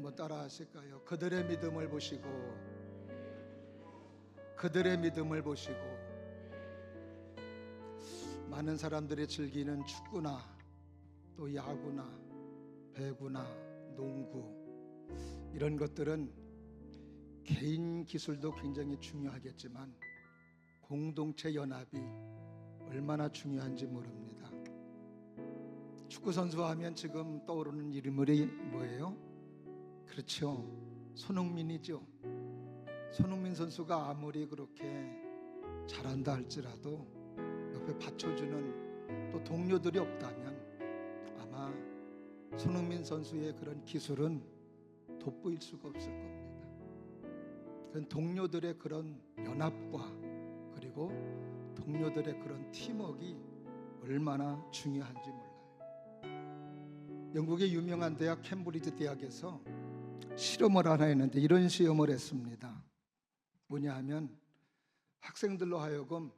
한번 따라 하실까요? 그들의 믿음을 보시고, 그들의 믿음을 보시고. 많은 사람들이 즐기는 축구나 또 야구나 배구나 농구, 이런 것들은 개인 기술도 굉장히 중요하겠지만 공동체 연합이 얼마나 중요한지 모릅니다. 축구 선수 하면 지금 떠오르는 이름이 뭐예요? 그렇죠, 손흥민이죠. 손흥민 선수가 아무리 그렇게 잘한다 할지라도 옆에 받쳐주는 또 동료들이 없다면 아마 손흥민 선수의 그런 기술은 돋보일 수가 없을 겁니다. 그런 동료들의 그런 연합과 그리고 동료들의 그런 팀워크가 얼마나 중요한지 몰라요. 영국의 유명한 대학 캠브리지 대학에서 실험을 하나 했는데 이런 시험을 했습니다. 뭐냐 하면 학생들로 하여금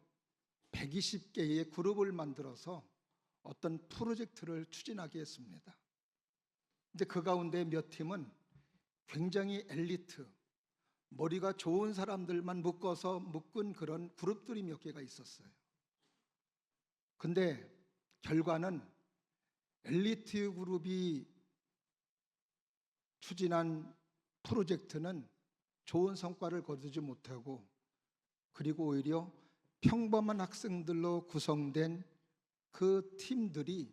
120개의 그룹을 만들어서 어떤 프로젝트를 추진하게 했습니다. 근데 그 가운데 몇 팀은 굉장히 엘리트, 머리가 좋은 사람들만 묶은 그런 그룹들이 몇 개가 있었어요. 근데 결과는 엘리트 그룹이 추진한 프로젝트는 좋은 성과를 거두지 못하고, 그리고 오히려 평범한 학생들로 구성된 그 팀들이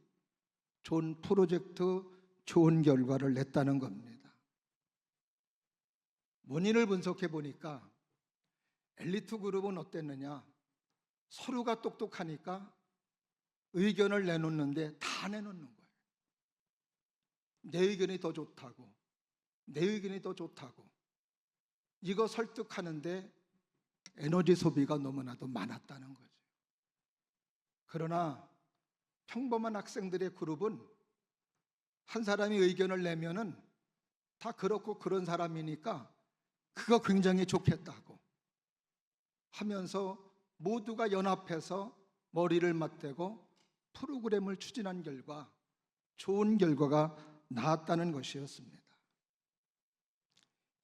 좋은 프로젝트, 좋은 결과를 냈다는 겁니다. 원인을 분석해 보니까 엘리트 그룹은 어땠느냐? 서로가 똑똑하니까 의견을 내놓는데 다 내놓는 거예요. 내 의견이 더 좋다고, 내 의견이 더 좋다고. 이거 설득하는데 에너지 소비가 너무나도 많았다는 거죠. 그러나 평범한 학생들의 그룹은 한 사람이 의견을 내면은 다 그렇고 그런 사람이니까 그거 굉장히 좋겠다고 하면서 모두가 연합해서 머리를 맞대고 프로그램을 추진한 결과 좋은 결과가 나왔다는 것이었습니다.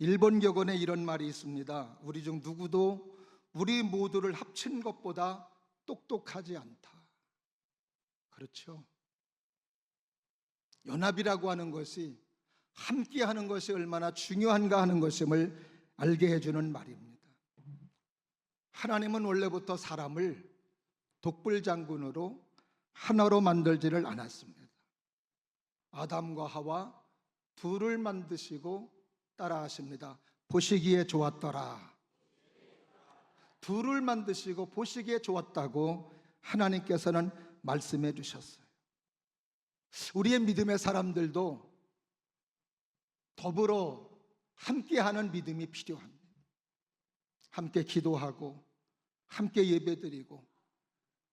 일본 격언에 이런 말이 있습니다. 우리 중 누구도 우리 모두를 합친 것보다 똑똑하지 않다. 그렇죠. 연합이라고 하는 것이, 함께 하는 것이 얼마나 중요한가 하는 것임을 알게 해주는 말입니다. 하나님은 원래부터 사람을 독불장군으로 하나로 만들지를 않았습니다. 아담과 하와 둘을 만드시고 따라하십니다. 보시기에 좋았더라. 둘을 만드시고 보시기에 좋았다고 하나님께서는 말씀해 주셨어요. 우리의 믿음의 사람들도 더불어 함께하는 믿음이 필요합니다. 함께 기도하고 함께 예배드리고,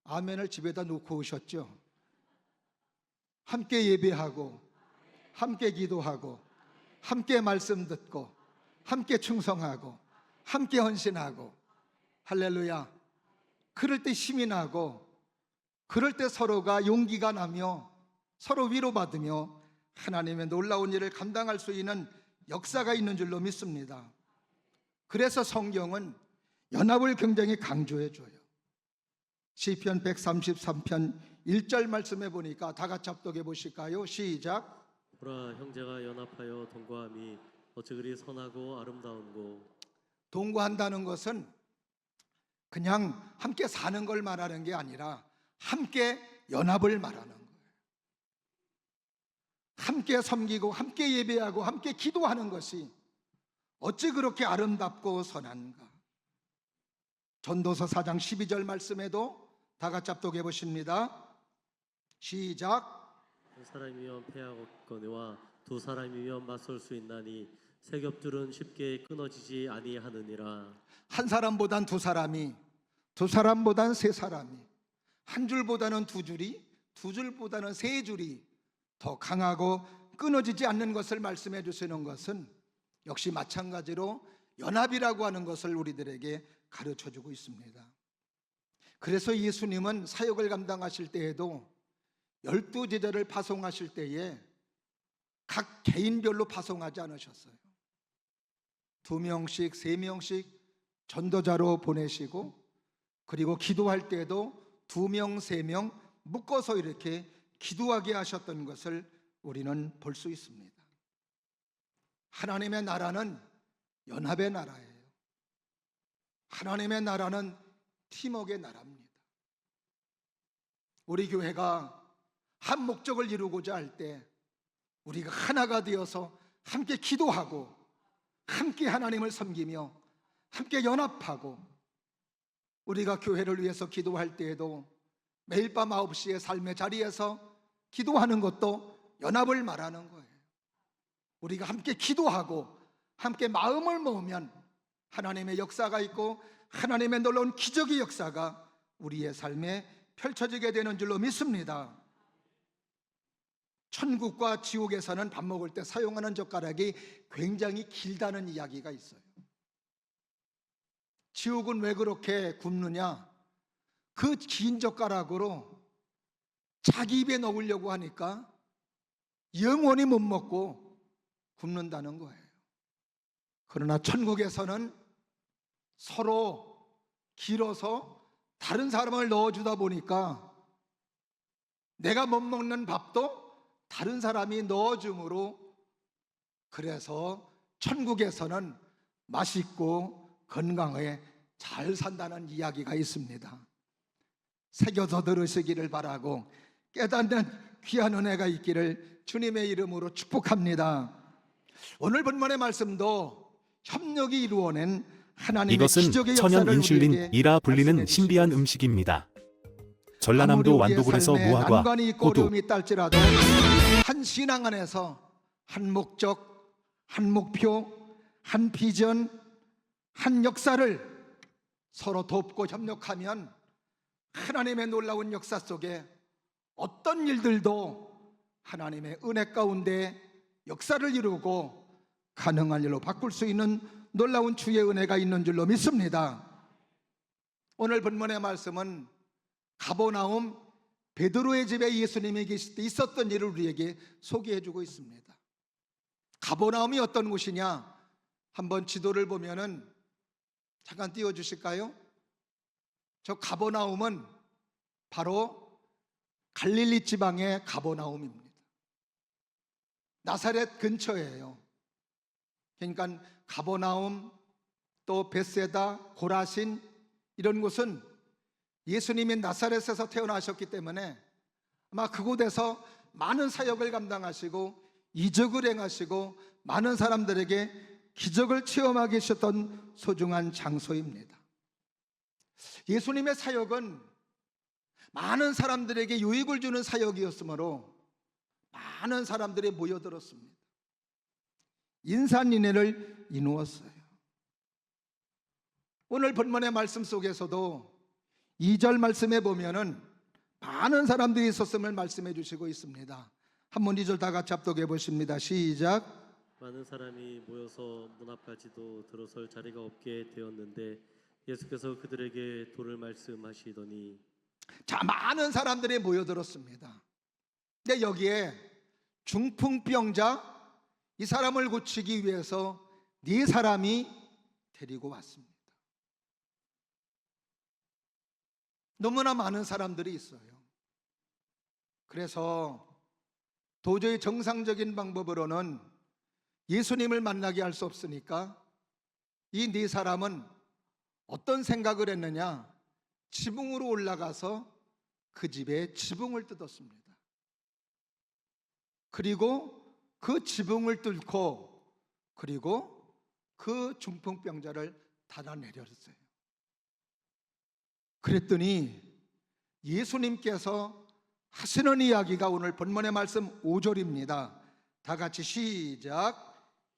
아멘을 집에다 놓고 오셨죠? 함께 예배하고 함께 기도하고 함께 말씀 듣고 함께 충성하고 함께 헌신하고, 할렐루야. 그럴 때 힘이 나고, 그럴 때 서로가 용기가 나며 서로 위로받으며 하나님의 놀라운 일을 감당할 수 있는 역사가 있는 줄로 믿습니다. 그래서 성경은 연합을 굉장히 강조해 줘요. 시편 133편 1절 말씀해 보니까 다 같이 합독해 보실까요? 시작. 보라, 형제가 연합하여 동거함이 어찌 그리 선하고 아름다운고. 동거한다는 것은 그냥 함께 사는 걸 말하는 게 아니라 함께 연합을 말하는 거예요. 함께 섬기고 함께 예배하고 함께 기도하는 것이 어찌 그렇게 아름답고 선한가. 전도서 4장 12절 말씀에도 다 같이 합독해 보십니다. 시작. 한 사람이면 패하거니와 두 사람이면 맞설 수 있나니 세 겹줄은 쉽게 끊어지지 아니하느니라. 한 사람보단 두 사람이, 두 사람보단 세 사람이, 한 줄보다는 두 줄이, 두 줄보다는 세 줄이 더 강하고 끊어지지 않는 것을 말씀해 주시는 것은 역시 마찬가지로 연합이라고 하는 것을 우리들에게 가르쳐 주고 있습니다. 그래서 예수님은 사역을 감당하실 때에도 12 제자를 파송하실 때에 각 개인별로 파송하지 않으셨어요. 2명씩 3명씩 전도자로 보내시고, 그리고 기도할 때도 2명 3명 묶어서 이렇게 기도하게 하셨던 것을 우리는 볼 수 있습니다. 하나님의 나라는 연합의 나라예요. 하나님의 나라는 팀워크의 나라입니다. 우리 교회가 한 목적을 이루고자 할 때 우리가 하나가 되어서 함께 기도하고 함께 하나님을 섬기며 함께 연합하고, 우리가 교회를 위해서 기도할 때에도 매일 밤 9시에 삶의 자리에서 기도하는 것도 연합을 말하는 거예요. 우리가 함께 기도하고 함께 마음을 모으면 하나님의 역사가 있고 하나님의 놀라운 기적의 역사가 우리의 삶에 펼쳐지게 되는 줄로 믿습니다. 천국과 지옥에서는 밥 먹을 때 사용하는 젓가락이 굉장히 길다는 이야기가 있어요. 지옥은 왜 그렇게 굽느냐? 그 긴 젓가락으로 자기 입에 넣으려고 하니까 영원히 못 먹고 굽는다는 거예요. 그러나 천국에서는 서로 길어서 다른 사람을 넣어주다 보니까 내가 못 먹는 밥도 다른 사람이 넣어줌으로, 그래서 천국에서는 맛있고 건강하게 잘 산다는 이야기가 있습니다. 새겨서 들으시기를 바라고 깨닫는 귀한 은혜가 있기를 주님의 이름으로 축복합니다. 오늘 본문의 말씀도 협력이 이루어낸 하나님의 이것은 기적의 천연 역사를 인슐린이라 불리는 말씀해 신비한 주시고 음식입니다. 아무리 전라남도 우리의 완도군에서 삶에 무화과, 난관이 있고 호두, 어려움이 있달지라도 한 신앙 안에서 한 목적, 한 목표, 한 비전, 한 역사를 서로 돕고 협력하면 하나님의 놀라운 역사 속에 어떤 일들도 하나님의 은혜 가운데 역사를 이루고 가능한 일로 바꿀 수 있는 놀라운 주의 은혜가 있는 줄로 믿습니다. 오늘 본문의 말씀은 가버나움 베드로의 집에 예수님이 계실 때 있었던 일을 우리에게 소개해 주고 있습니다. 가버나움이 어떤 곳이냐? 한번 지도를 보면은 잠깐 띄워 주실까요? 저 가버나움은 바로 갈릴리 지방의 가버나움입니다. 나사렛 근처예요. 그러니까 가버나움, 또 벳세다, 고라신 이런 곳은 예수님이 나사렛에서 태어나셨기 때문에 아마 그곳에서 많은 사역을 감당하시고 이적을 행하시고 많은 사람들에게 기적을 체험하게 하셨던 소중한 장소입니다. 예수님의 사역은 많은 사람들에게 유익을 주는 사역이었으므로 많은 사람들이 모여들었습니다. 인산인해를 이루었어요. 오늘 본문의 말씀 속에서도 2절 말씀에 보면은 많은 사람들이 있었음을 말씀해 주시고 있습니다. 한번 2절 다 같이 합독해 보십니다. 시작. 많은 사람이 모여서 문 앞까지도 들어설 자리가 없게 되었는데 예수께서 그들에게 도를 말씀하시더니, 자, 많은 사람들이 모여들었습니다. 근데 여기에 중풍병자 이 사람을 고치기 위해서 4사람이 데리고 왔습니다. 너무나 많은 사람들이 있어요. 그래서 도저히 정상적인 방법으로는 예수님을 만나게 할 수 없으니까 이 4사람은 어떤 생각을 했느냐? 지붕으로 올라가서 그 집에 지붕을 뜯었습니다. 그리고 그 지붕을 뚫고 그리고 그 중풍병자를 닫아내렸어요. 그랬더니 예수님께서 하시는 이야기가 오늘 본문의 말씀 5절입니다. 다 같이 시작.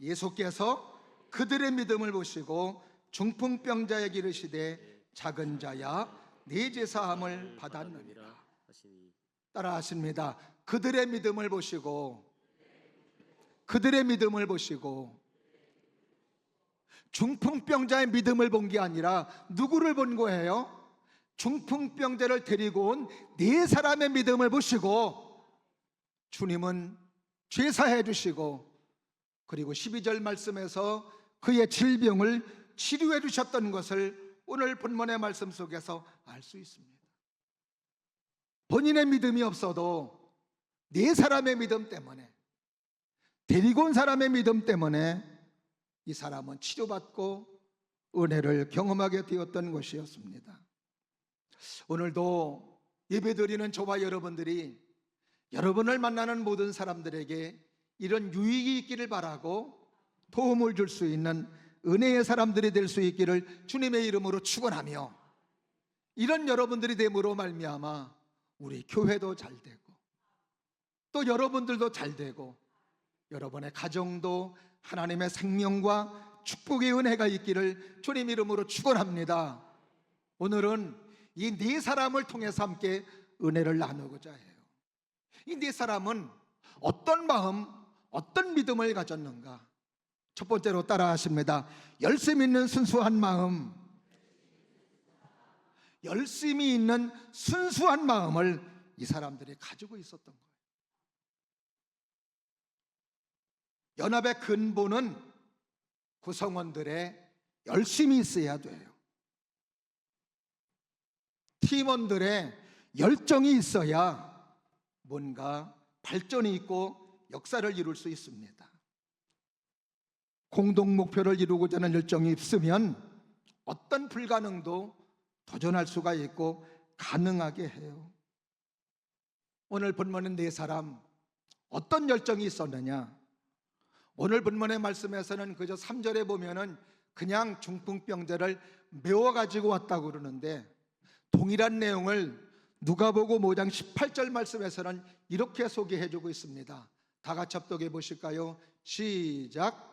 예수께서 그들의 믿음을 보시고 중풍병자에게 이르시되 작은 자야 네 죄 사함을 받았느니라 하시니, 따라 하십니다. 그들의 믿음을 보시고, 그들의 믿음을 보시고, 중풍병자의 믿음을 본 게 아니라 누구를 본 거예요? 중풍병자를 데리고 온 4사람의 믿음을 보시고 주님은 죄사해 주시고, 그리고 12절 말씀에서 그의 질병을 치료해 주셨던 것을 오늘 본문의 말씀 속에서 알 수 있습니다. 본인의 믿음이 없어도 네 사람의 믿음 때문에, 데리고 온 사람의 믿음 때문에 이 사람은 치료받고 은혜를 경험하게 되었던 것이었습니다. 오늘도 예배드리는 저와 여러분들이 여러분을 만나는 모든 사람들에게 이런 유익이 있기를 바라고 도움을 줄 수 있는 은혜의 사람들이 될 수 있기를 주님의 이름으로 축원하며, 이런 여러분들이 됨으로 말미암아 우리 교회도 잘 되고 또 여러분들도 잘 되고 여러분의 가정도 하나님의 생명과 축복의 은혜가 있기를 주님 이름으로 축원합니다. 오늘은 이 네 사람을 통해서 함께 은혜를 나누고자 해요. 이 네 사람은 어떤 마음, 어떤 믿음을 가졌는가? 첫 번째로 따라 하십니다. 열심 있는 순수한 마음. 열심이 있는 순수한 마음을 이 사람들이 가지고 있었던 거예요. 연합의 근본은 구성원들의 열심이 있어야 돼요. 팀원들의 열정이 있어야 뭔가 발전이 있고 역사를 이룰 수 있습니다. 공동 목표를 이루고자 하는 열정이 있으면 어떤 불가능도 도전할 수가 있고 가능하게 해요. 오늘 본문은 네 사람 어떤 열정이 있었느냐? 오늘 본문의 말씀에서는 그저 3절에 보면은 그냥 중풍병자를 메워가지고 왔다고 그러는데, 동일한 내용을 누가복음 5장 18절 말씀에서는 이렇게 소개해주고 있습니다. 다 같이 합독해 보실까요? 시작.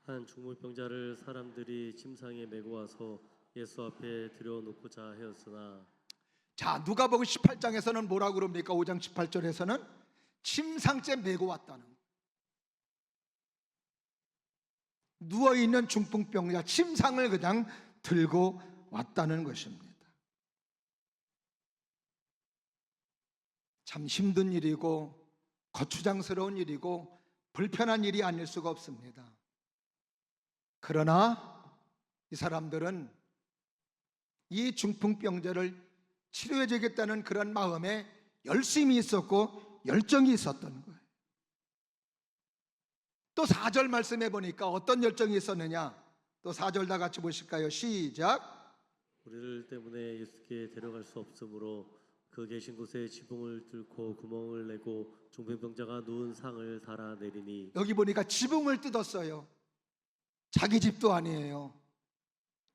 한 중풍병자를 사람들이 침상에 메고 와서 예수 앞에 들여놓고자 하였으나. 자, 누가복음 18장에서는 뭐라고 그럽니까? 5장 18절에서는 침상째 메고 왔다는 거예요. 누워있는 중풍병자 침상을 그냥 들고 왔다는 것입니다. 참 힘든 일이고 거추장스러운 일이고 불편한 일이 아닐 수가 없습니다. 그러나 이 사람들은 이 중풍병자를 치료해 주겠다는 그런 마음에 열심이 있었고 열정이 있었던 거예요. 또 4절 말씀해 보니까 어떤 열정이 있었느냐? 또 4절 다 같이 보실까요? 시작. 우리를 때문에 예수께 데려갈 수 없으므로 그 계신 곳에 지붕을 뚫고 구멍을 내고 중풍병자가 누운 상을 달아 내리니. 여기 보니까 지붕을 뜯었어요. 자기 집도 아니에요.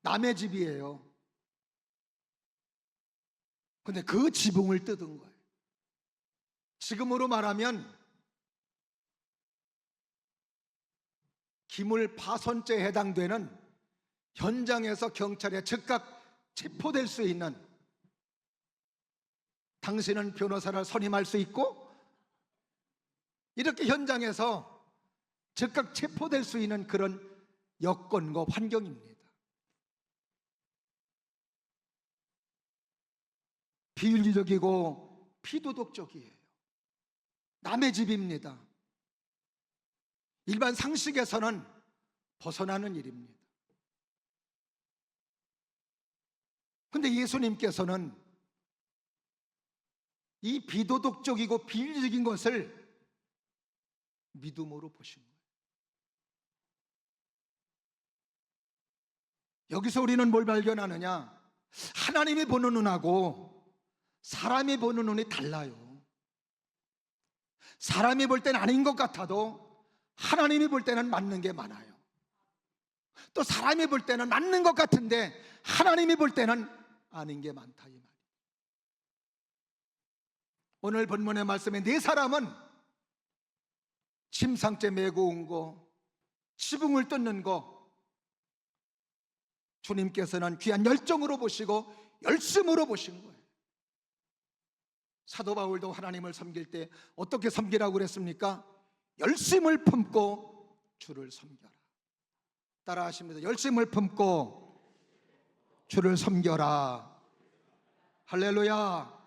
남의 집이에요. 근데 그 지붕을 뜯은 거예요. 지금으로 말하면 기물 파손죄에 해당되는, 현장에서 경찰에 즉각 체포될 수 있는, 당신은 변호사를 선임할 수 있고 이렇게 현장에서 즉각 체포될 수 있는 그런 여건과 환경입니다. 비윤리적이고 비도덕적이에요. 남의 집입니다. 일반 상식에서는 벗어나는 일입니다. 그런데 예수님께서는 이 비도덕적이고 비윤리적인 것을 믿음으로 보신 거예요. 여기서 우리는 뭘 발견하느냐? 하나님이 보는 눈하고 사람이 보는 눈이 달라요. 사람이 볼 때는 아닌 것 같아도 하나님이 볼 때는 맞는 게 많아요. 또 사람이 볼 때는 맞는 것 같은데 하나님이 볼 때는 아닌 게 많다, 이 말이에요. 오늘 본문의 말씀에 네 사람은 침상째 메고 온 거, 지붕을 뜯는 거, 주님께서는 귀한 열정으로 보시고 열심으로 보신 거예요. 사도 바울도 하나님을 섬길 때 어떻게 섬기라고 그랬습니까? 열심을 품고 주를 섬겨라. 따라 하십니다. 열심을 품고 주를 섬겨라. 할렐루야.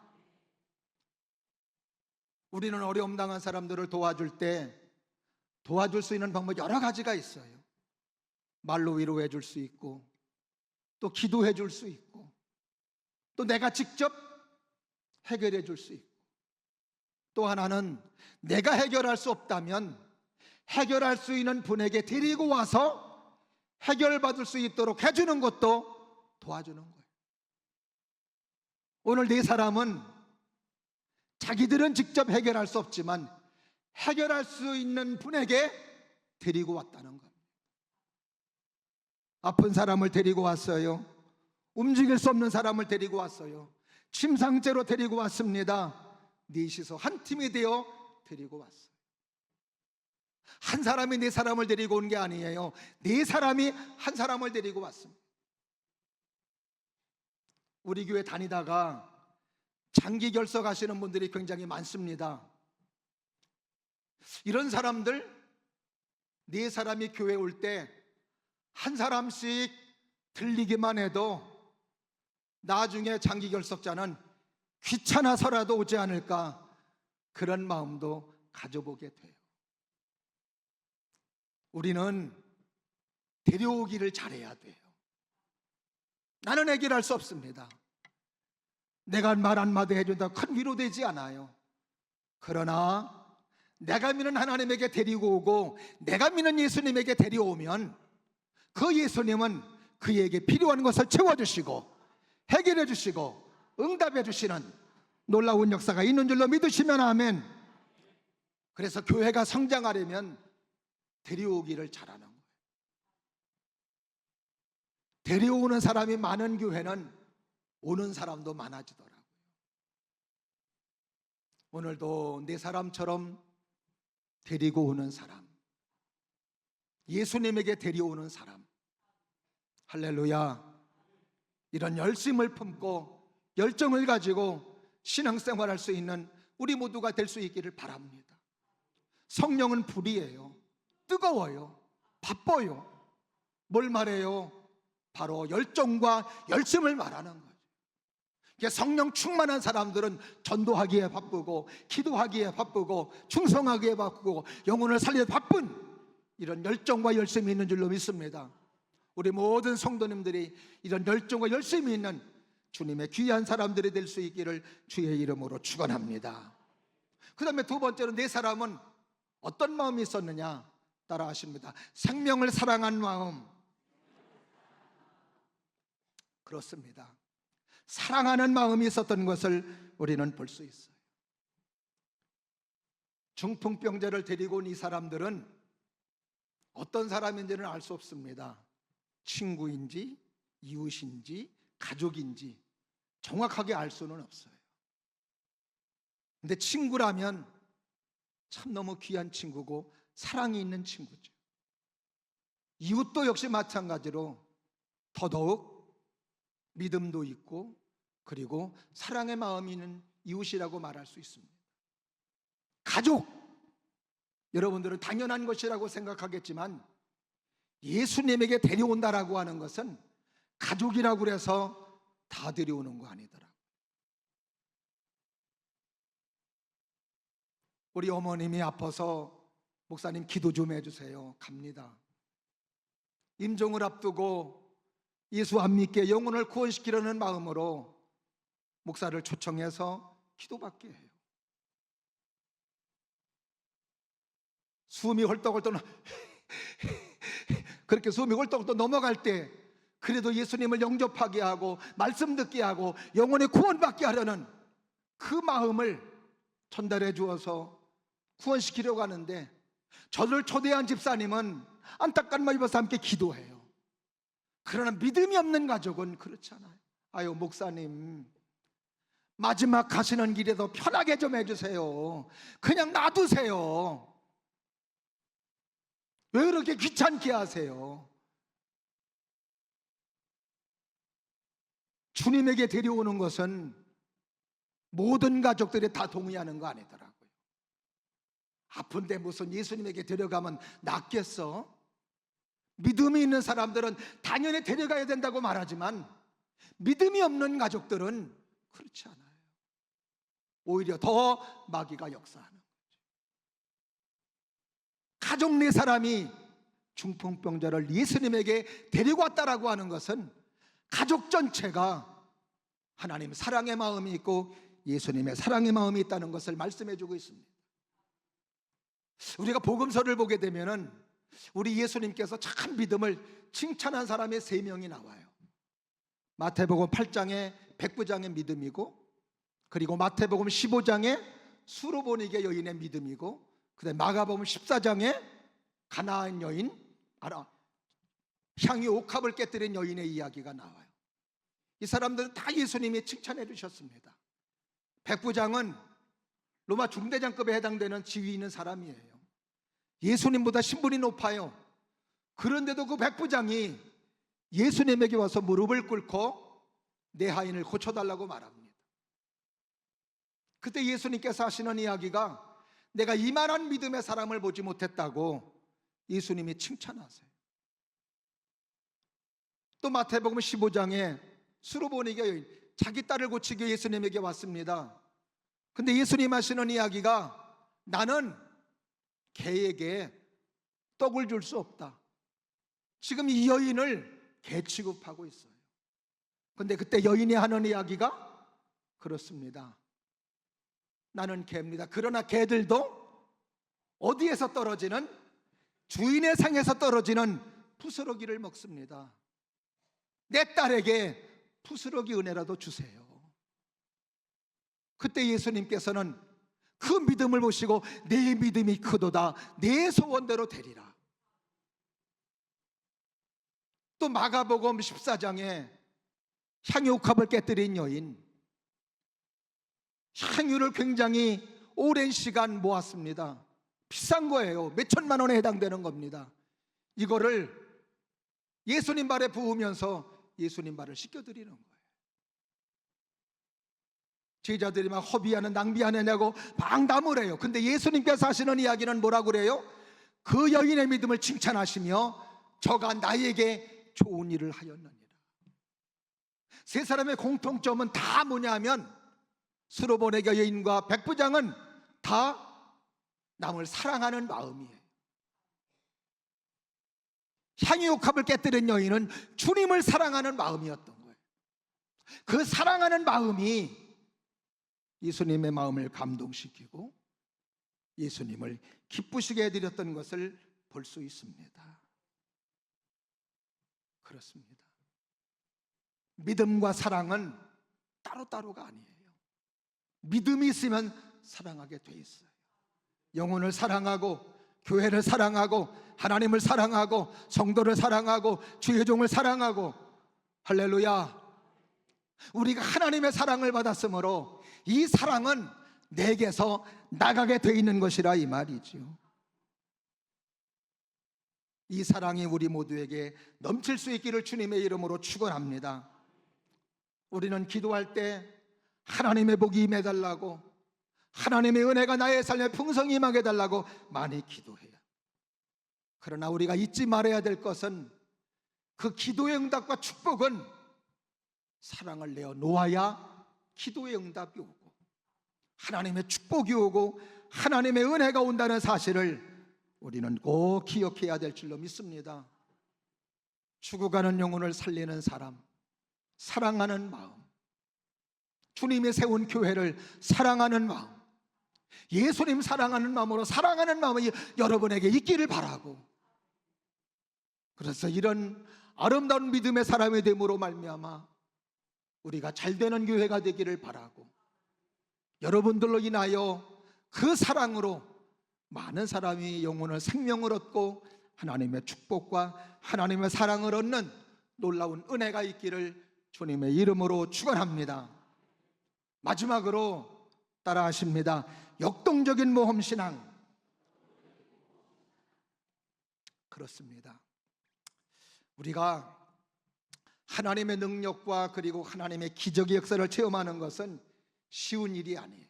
우리는 어려움 당한 사람들을 도와줄 때 도와줄 수 있는 방법 여러 가지가 있어요. 말로 위로해 줄 수 있고, 또 기도해 줄 수 있고, 또 내가 직접 해결해 줄 수 있고, 또 하나는 내가 해결할 수 없다면 해결할 수 있는 분에게 데리고 와서 해결받을 수 있도록 해주는 것도 도와주는 거예요. 오늘 네 사람은 자기들은 직접 해결할 수 없지만 해결할 수 있는 분에게 데리고 왔다는 겁니다. 아픈 사람을 데리고 왔어요. 움직일 수 없는 사람을 데리고 왔어요. 침상째로 데리고 왔습니다. 넷이서 한 팀이 되어 데리고 왔어요. 한 사람이 네 사람을 데리고 온 게 아니에요. 네 사람이 한 사람을 데리고 왔습니다. 우리 교회 다니다가 장기 결석하시는 분들이 굉장히 많습니다. 이런 사람들, 네 사람이 교회 올 때 한 사람씩 들리기만 해도 나중에 장기 결석자는 귀찮아서라도 오지 않을까, 그런 마음도 가져보게 돼요. 우리는 데려오기를 잘해야 돼요. 나는 해결할 수 없습니다. 내가 말 한마디 해준다고 큰 위로되지 않아요. 그러나 내가 믿는 하나님에게 데리고 오고 내가 믿는 예수님에게 데려오면 그 예수님은 그에게 필요한 것을 채워주시고 해결해 주시고 응답해 주시는 놀라운 역사가 있는 줄로 믿으시면 아멘. 그래서 교회가 성장하려면 데려오기를 잘하는 거예요. 데려오는 사람이 많은 교회는 오는 사람도 많아지더라고요. 오늘도 네 사람처럼 데리고 오는 사람, 예수님에게 데려오는 사람, 할렐루야, 이런 열심을 품고 열정을 가지고 신앙생활할 수 있는 우리 모두가 될 수 있기를 바랍니다. 성령은 불이에요. 뜨거워요. 바빠요. 뭘 말해요? 바로 열정과 열심을 말하는 거예요. 성령 충만한 사람들은 전도하기에 바쁘고 기도하기에 바쁘고 충성하기에 바쁘고 영혼을 살리에 바쁜 이런 열정과 열심이 있는 줄로 믿습니다. 우리 모든 성도님들이 이런 열정과 열심이 있는 주님의 귀한 사람들이 될 수 있기를 주의 이름으로 축원합니다. 그 다음에 두 번째로 네 사람은 어떤 마음이 있었느냐 따라 하십니다. 생명을 사랑한 마음. 그렇습니다. 사랑하는 마음이 있었던 것을 우리는 볼 수 있어요. 중풍병자를 데리고 온 이 사람들은 어떤 사람인지는 알 수 없습니다. 친구인지 이웃인지 가족인지 정확하게 알 수는 없어요. 근데 친구라면 참 너무 귀한 친구고 사랑이 있는 친구죠. 이웃도 역시 마찬가지로 더더욱 믿음도 있고 그리고 사랑의 마음이 있는 이웃이라고 말할 수 있습니다. 가족, 여러분들은 당연한 것이라고 생각하겠지만 예수님에게 데려온다라고 하는 것은 가족이라고 해서 다 데려오는 거 아니더라고요. 우리 어머님이 아파서 목사님 기도 좀 해주세요. 갑니다. 임종을 앞두고 예수 안 믿게 영혼을 구원시키려는 마음으로 목사를 초청해서 기도받게 해요. 숨이 헐떡헐떡 그렇게 숨이 헐떡헐떡 넘어갈 때 그래도 예수님을 영접하게 하고 말씀 듣게 하고 영혼의 구원받게 하려는 그 마음을 전달해 주어서 구원시키려고 하는데 저를 초대한 집사님은 안타까운 마음 입어서 함께 기도해요. 그러나 믿음이 없는 가족은 그렇잖아요. 아유 목사님 마지막 가시는 길에도 편하게 좀 해주세요. 그냥 놔두세요. 왜 그렇게 귀찮게 하세요? 주님에게 데려오는 것은 모든 가족들이 다 동의하는 거 아니더라고요. 아픈데 무슨 예수님에게 데려가면 낫겠어? 믿음이 있는 사람들은 당연히 데려가야 된다고 말하지만 믿음이 없는 가족들은 그렇지 않아요. 오히려 더 마귀가 역사하는 거죠. 가족 네 사람이 중풍병자를 예수님에게 데리고 왔다라고 하는 것은 가족 전체가 하나님 사랑의 마음이 있고 예수님의 사랑의 마음이 있다는 것을 말씀해 주고 있습니다. 우리가 복음서를 보게 되면은 우리 예수님께서 참 믿음을 칭찬한 사람이 3명이 나와요. 마태복음 8장에 백부장의 믿음이고, 그리고 마태복음 15장에 수로보니게 여인의 믿음이고, 그다음에 마가복음 14장에 가나안 여인, 향유 옥합을 깨뜨린 여인의 이야기가 나와요. 이 사람들은 다 예수님이 칭찬해 주셨습니다. 백부장은 로마 중대장급에 해당되는 지위 있는 사람이에요. 예수님보다 신분이 높아요. 그런데도 그 백부장이 예수님에게 와서 무릎을 꿇고 내 하인을 고쳐달라고 말합니다. 그때 예수님께서 하시는 이야기가, 내가 이만한 믿음의 사람을 보지 못했다고 예수님이 칭찬하세요. 또 마태복음 15장에 수로보니게 여인, 자기 딸을 고치기 위해 예수님에게 왔습니다. 근데 예수님 하시는 이야기가, 나는 개에게 떡을 줄 수 없다. 지금 이 여인을 개 취급하고 있어요. 근데 그때 여인이 하는 이야기가, 그렇습니다, 나는 개입니다. 그러나 개들도 어디에서 떨어지는, 주인의 상에서 떨어지는 푸스러기를 먹습니다. 내 딸에게 푸스러기 은혜라도 주세요. 그때 예수님께서는 그 믿음을 보시고 내 믿음이 크도다, 내 소원대로 되리라. 또 마가복음 14장에 향유옥합을 깨뜨린 여인, 향유를 굉장히 오랜 시간 모았습니다. 비싼 거예요. 몇 천만 원에 해당되는 겁니다. 이거를 예수님 발에 부으면서 예수님 발을 씻겨드리는 거예요. 제자들이 막 허비하는, 낭비하느냐고 막 나무래요. 근데 예수님께서 하시는 이야기는 뭐라고 그래요? 그 여인의 믿음을 칭찬하시며 저가 나에게 좋은 일을 하였느니라. 세 사람의 공통점은 다 뭐냐면, 수로보니게 여인과 백부장은 다 남을 사랑하는 마음이에요. 향유옥합을 깨뜨린 여인은 주님을 사랑하는 마음이었던 거예요. 그 사랑하는 마음이 예수님의 마음을 감동시키고 예수님을 기쁘시게 해드렸던 것을 볼 수 있습니다. 그렇습니다. 믿음과 사랑은 따로따로가 아니에요. 믿음이 있으면 사랑하게 돼 있어요. 영혼을 사랑하고, 교회를 사랑하고, 하나님을 사랑하고, 성도를 사랑하고, 주의 종을 사랑하고, 할렐루야, 우리가 하나님의 사랑을 받았으므로 이 사랑은 내게서 나가게 돼 있는 것이라 이 말이죠. 이 사랑이 우리 모두에게 넘칠 수 있기를 주님의 이름으로 축원합니다. 우리는 기도할 때 하나님의 복이 임해달라고, 하나님의 은혜가 나의 삶에 풍성히 임하게 달라고 많이 기도해요. 그러나 우리가 잊지 말아야 될 것은, 그 기도의 응답과 축복은 사랑을 내어 놓아야 기도의 응답이 오고 하나님의 축복이 오고 하나님의 은혜가 온다는 사실을 우리는 꼭 기억해야 될 줄로 믿습니다. 죽어가는 영혼을 살리는 사람, 사랑하는 마음, 주님이 세운 교회를 사랑하는 마음, 예수님 사랑하는 마음으로 사랑하는 마음이 여러분에게 있기를 바라고, 그래서 이런 아름다운 믿음의 사람이 됨으로 말미암아 우리가 잘되는 교회가 되기를 바라고, 여러분들로 인하여 그 사랑으로 많은 사람이 영혼을, 생명을 얻고 하나님의 축복과 하나님의 사랑을 얻는 놀라운 은혜가 있기를 주님의 이름으로 축원합니다. 마지막으로 따라하십니다. 역동적인 모험신앙. 그렇습니다. 우리가 하나님의 능력과 그리고 하나님의 기적의 역사를 체험하는 것은 쉬운 일이 아니에요.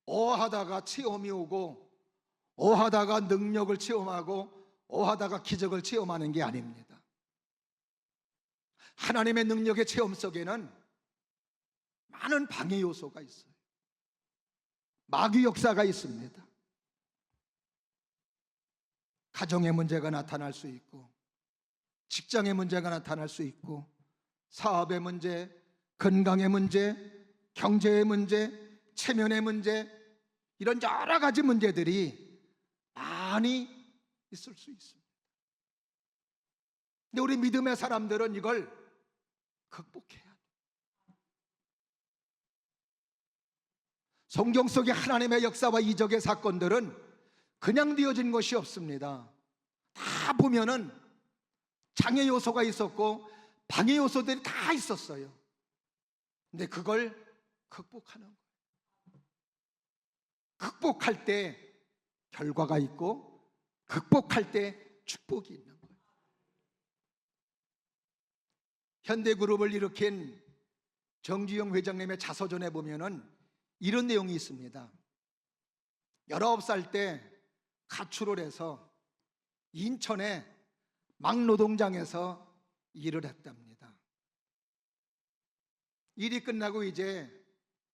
하다가 체험이 오고, 하다가 능력을 체험하고, 하다가 기적을 체험하는 게 아닙니다. 하나님의 능력의 체험 속에는 많은 방해 요소가 있어요. 마귀 역사가 있습니다. 가정의 문제가 나타날 수 있고, 직장의 문제가 나타날 수 있고, 사업의 문제, 건강의 문제, 경제의 문제, 체면의 문제, 이런 여러 가지 문제들이 많이 있을 수 있습니다. 근데 우리 믿음의 사람들은 이걸 극복해야 돼요. 성경 속의 하나님의 역사와 이적의 사건들은 그냥 되어진 것이 없습니다. 다 보면은 장애 요소가 있었고 방해 요소들이 다 있었어요. 근데 그걸 극복하는 거예요. 극복할 때 결과가 있고 극복할 때 축복이 있는 거예요. 현대그룹을 일으킨 정주영 회장님의 자서전에 보면은 이런 내용이 있습니다. 19살 때 가출을 해서 인천의 막노동장에서 일을 했답니다. 일이 끝나고 이제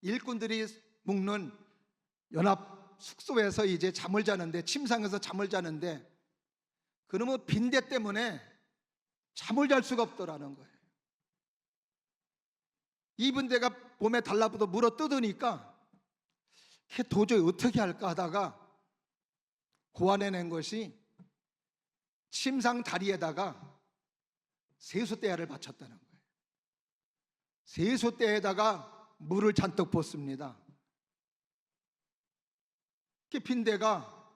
일꾼들이 묵는 연합 숙소에서 이제 잠을 자는데, 침상에서 잠을 자는데 그놈의 빈대 때문에 잠을 잘 수가 없더라는 거예요. 이 빈대가 몸에 달라붙어 물어 뜯으니까 도저히 어떻게 할까 하다가 고안해낸 것이 침상 다리에다가 세숫대야를 받쳤다는 거예요. 세숫대에다가 물을 잔뜩 붓습니다. 빈대가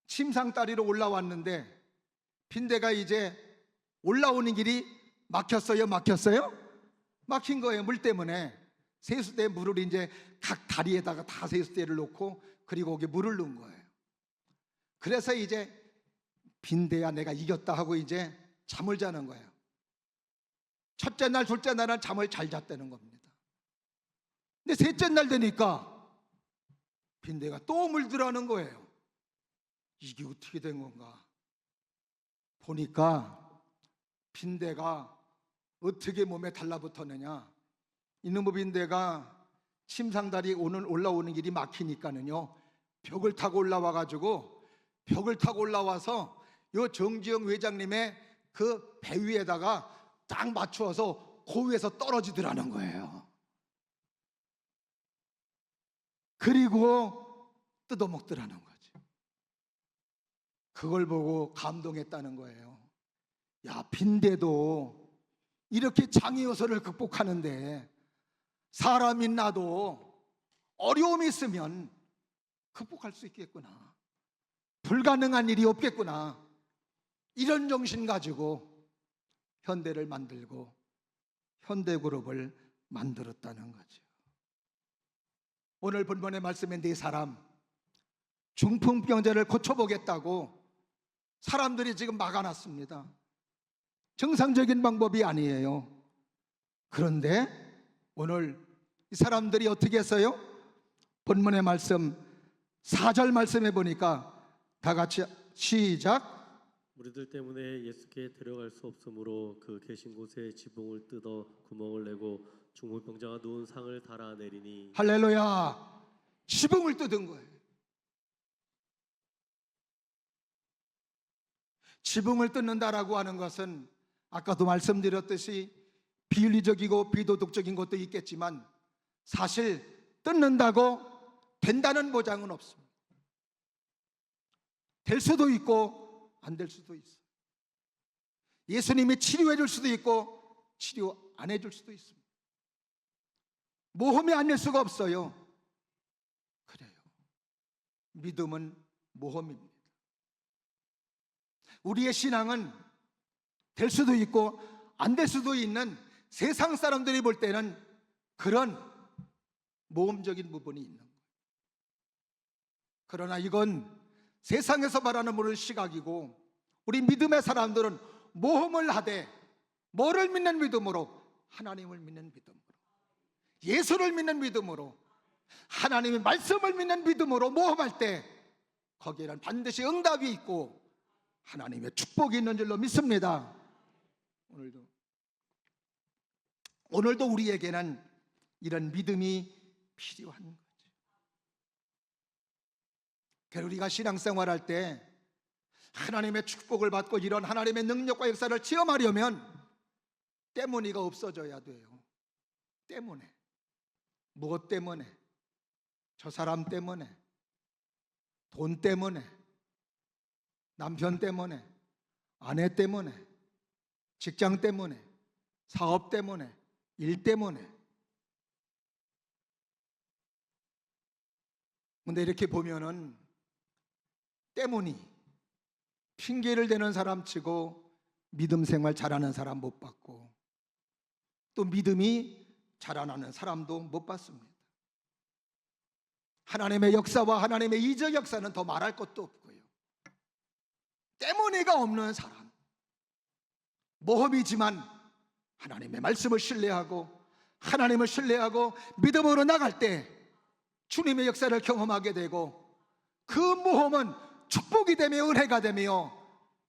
침상 다리로 올라왔는데 빈대가 이제 올라오는 길이 막혔어요? 막힌 거예요. 물 때문에. 세숫대에 물을 이제 각 다리에다가 다 세숫대를 놓고 그리고 거기에 물을 넣은 거예요. 그래서 이제 빈대야 내가 이겼다 하고 이제 잠을 자는 거예요. 첫째 날, 둘째 날은 잠을 잘 잤다는 겁니다. 근데 셋째 날 되니까 빈대가 또 물들어가는 거예요. 이게 어떻게 된 건가 보니까 빈대가 어떻게 몸에 달라붙었느냐, 이놈의 빈대가 침상다리 오늘 올라오는 길이 막히니까는요 벽을 타고 올라와서 요 정지영 회장님의 그 배 위에다가 딱 맞추어서 그 위에서 떨어지더라는 거예요. 그리고 뜯어먹더라는 거죠. 그걸 보고 감동했다는 거예요. 야, 빈대도 이렇게 장애 요소를 극복하는데 사람이 나도 어려움이 있으면 극복할 수 있겠구나, 불가능한 일이 없겠구나, 이런 정신 가지고 현대를 만들고 현대그룹을 만들었다는 거죠. 오늘 본문의 말씀에 네 사람 중풍병자를 고쳐보겠다고 사람들이 지금 막아놨습니다. 정상적인 방법이 아니에요. 그런데 오늘 이 사람들이 어떻게 했어요? 본문의 말씀 4절 말씀해 보니까 다 같이 시작. 우리들 때문에 예수께 데려갈 수 없으므로 그 계신 곳에 지붕을 뜯어 구멍을 내고 중풍병자가 누운 상을 달아내리니. 할렐루야. 지붕을 뜯은 거예요. 지붕을 뜯는다라고 하는 것은 아까도 말씀드렸듯이 비윤리적이고 비도덕적인 것도 있겠지만 사실 뜯는다고 된다는 보장은 없습니다. 될 수도 있고 안 될 수도 있어요. 예수님이 치료해 줄 수도 있고 치료 안 해줄 수도 있습니다. 모험이 아닐 수가 없어요. 그래요. 믿음은 모험입니다. 우리의 신앙은 될 수도 있고 안 될 수도 있는 세상 사람들이 볼 때는 그런 모험적인 부분이 있는 거예요. 그러나 이건 세상에서 말하는 모르는 시각이고 우리 믿음의 사람들은 모험을 하되 뭐를 믿는 믿음으로? 하나님을 믿는 믿음으로, 예수를 믿는 믿음으로, 하나님의 말씀을 믿는 믿음으로 모험할 때 거기에는 반드시 응답이 있고 하나님의 축복이 있는 줄로 믿습니다. 오늘도 우리에게는 이런 믿음이 필요한 거죠. 그래서 우리가 신앙생활할 때 하나님의 축복을 받고 이런 하나님의 능력과 역사를 체험하려면 때문이가 없어져야 돼요. 때문에. 무엇 때문에? 저 사람 때문에, 돈 때문에, 남편 때문에, 아내 때문에, 직장 때문에, 사업 때문에, 일 때문에. 근데 이렇게 보면은 때문이 핑계를 대는 사람 치고 믿음 생활 잘하는 사람 못 봤고, 또 믿음이 자라나는 사람도 못 봤습니다. 하나님의 역사와 하나님의 이적 역사는 더 말할 것도 없고요. 때문에가 없는 사람, 모험이지만 하나님의 말씀을 신뢰하고 하나님을 신뢰하고 믿음으로 나갈 때 주님의 역사를 경험하게 되고, 그 모험은 축복이 되며 은혜가 되며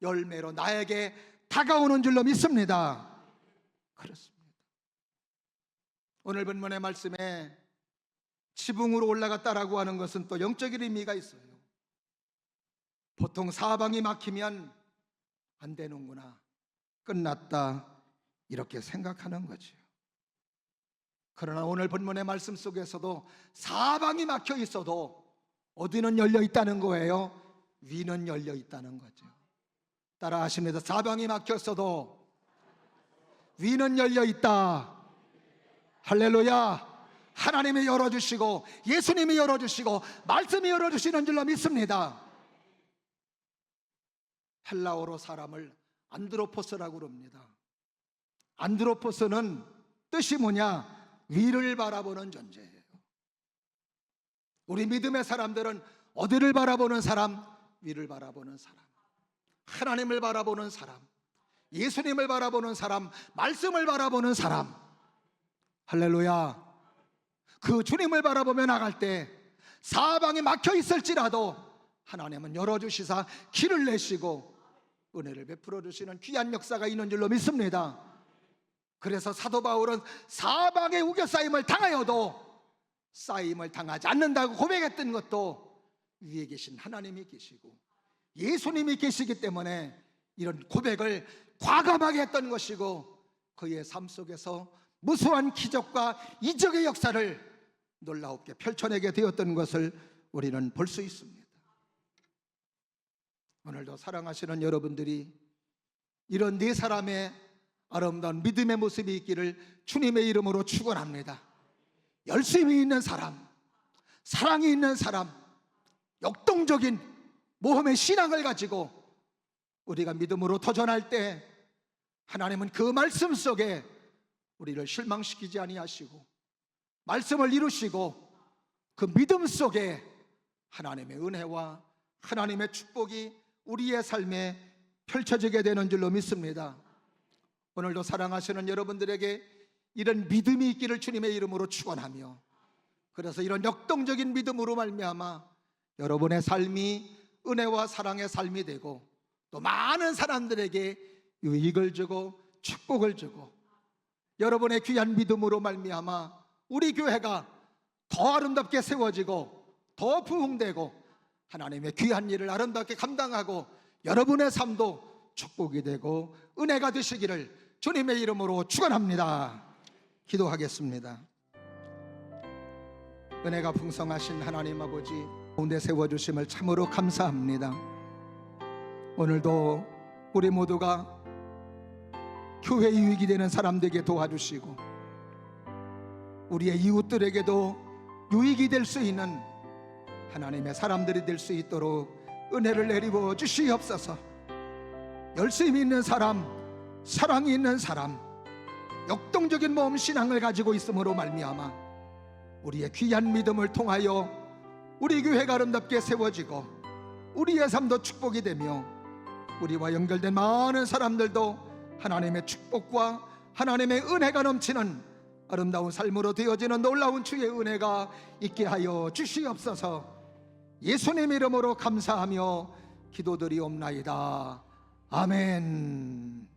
열매로 나에게 다가오는 줄로 믿습니다. 그렇습니다. 오늘 본문의 말씀에 지붕으로 올라갔다라고 하는 것은 또 영적인 의미가 있어요. 보통 사방이 막히면 안 되는구나, 끝났다, 이렇게 생각하는 거죠. 그러나 오늘 본문의 말씀 속에서도 사방이 막혀 있어도 어디는 열려 있다는 거예요? 위는 열려 있다는 거죠. 따라 하십니다. 사방이 막혔어도 위는 열려 있다. 할렐루야. 하나님이 열어주시고 예수님이 열어주시고 말씀이 열어주시는 줄로 믿습니다. 헬라어로 사람을 안드로포스라고 그럽니다. 안드로포스는 뜻이 뭐냐? 위를 바라보는 존재예요. 우리 믿음의 사람들은 어디를 바라보는 사람? 위를 바라보는 사람, 하나님을 바라보는 사람, 예수님을 바라보는 사람, 말씀을 바라보는 사람. 할렐루야. 그 주님을 바라보며 나갈 때 사방이 막혀 있을지라도 하나님은 열어주시사 길을 내시고 은혜를 베풀어 주시는 귀한 역사가 있는 줄로 믿습니다. 그래서 사도 바울은 사방에 우겨싸임을 당하여도 쌓임을 당하지 않는다고 고백했던 것도 위에 계신 하나님이 계시고 예수님이 계시기 때문에 이런 고백을 과감하게 했던 것이고, 그의 삶 속에서 무수한 기적과 이적의 역사를 놀라웁게 펼쳐내게 되었던 것을 우리는 볼 수 있습니다. 오늘도 사랑하시는 여러분들이 이런 네 사람의 아름다운 믿음의 모습이 있기를 주님의 이름으로 축원합니다. 열심히 있는 사람, 사랑이 있는 사람, 역동적인 모험의 신앙을 가지고 우리가 믿음으로 도전할 때 하나님은 그 말씀 속에 우리를 실망시키지 아니하시고 말씀을 이루시고 그 믿음 속에 하나님의 은혜와 하나님의 축복이 우리의 삶에 펼쳐지게 되는 줄로 믿습니다. 오늘도 사랑하시는 여러분들에게 이런 믿음이 있기를 주님의 이름으로 축원하며, 그래서 이런 역동적인 믿음으로 말미암아 여러분의 삶이 은혜와 사랑의 삶이 되고 또 많은 사람들에게 유익을 주고 축복을 주고, 여러분의 귀한 믿음으로 말미암아 우리 교회가 더 아름답게 세워지고 더 부흥되고 하나님의 귀한 일을 아름답게 감당하고 여러분의 삶도 축복이 되고 은혜가 되시기를 주님의 이름으로 축원합니다. 기도하겠습니다. 은혜가 풍성하신 하나님 아버지, 가운데 세워주심을 참으로 감사합니다. 오늘도 우리 모두가 교회 유익이 되는 사람들에게 도와주시고 우리의 이웃들에게도 유익이 될 수 있는 하나님의 사람들이 될 수 있도록 은혜를 내리워 주시옵소서. 열심히 있는 사람, 사랑이 있는 사람, 역동적인 모험 신앙을 가지고 있음으로 말미암아 우리의 귀한 믿음을 통하여 우리 교회가 아름답게 세워지고 우리의 삶도 축복이 되며 우리와 연결된 많은 사람들도 하나님의 축복과 하나님의 은혜가 넘치는 아름다운 삶으로 되어지는 놀라운 주의 은혜가 있게 하여 주시옵소서. 예수님 이름으로 감사하며 기도드리옵나이다. 아멘.